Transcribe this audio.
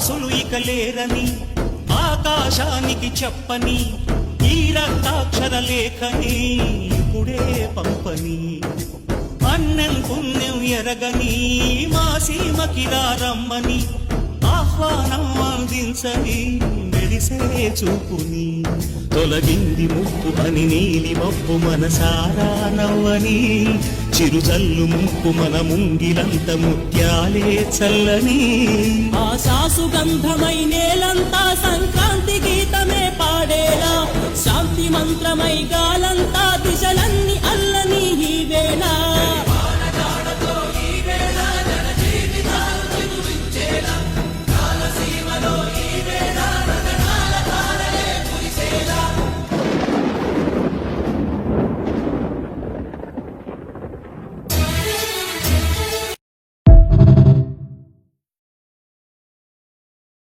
వాసులు ఇక లేరని ఆకాశానికి చెప్పని ఈ రక్తాక్షర లేఖని ఇప్పుడే పంపని అన్నం పుణ్యం ఎరగని మా సీమకిరా రమ్మని ఆహ్వానం అందించని మెరిసే చూపుని తొలగింది ముప్పు అని నీలి మబ్బు మనసారా నవ్వని చిరుజల్లు ముప్పు మన ముంగిలంత ముత్యాలే చల్లని ఆశాసు గంధమై నేలంతా సంక్రాంతి గీతమే పాడేలా శాంతి మంత్రమై గాలి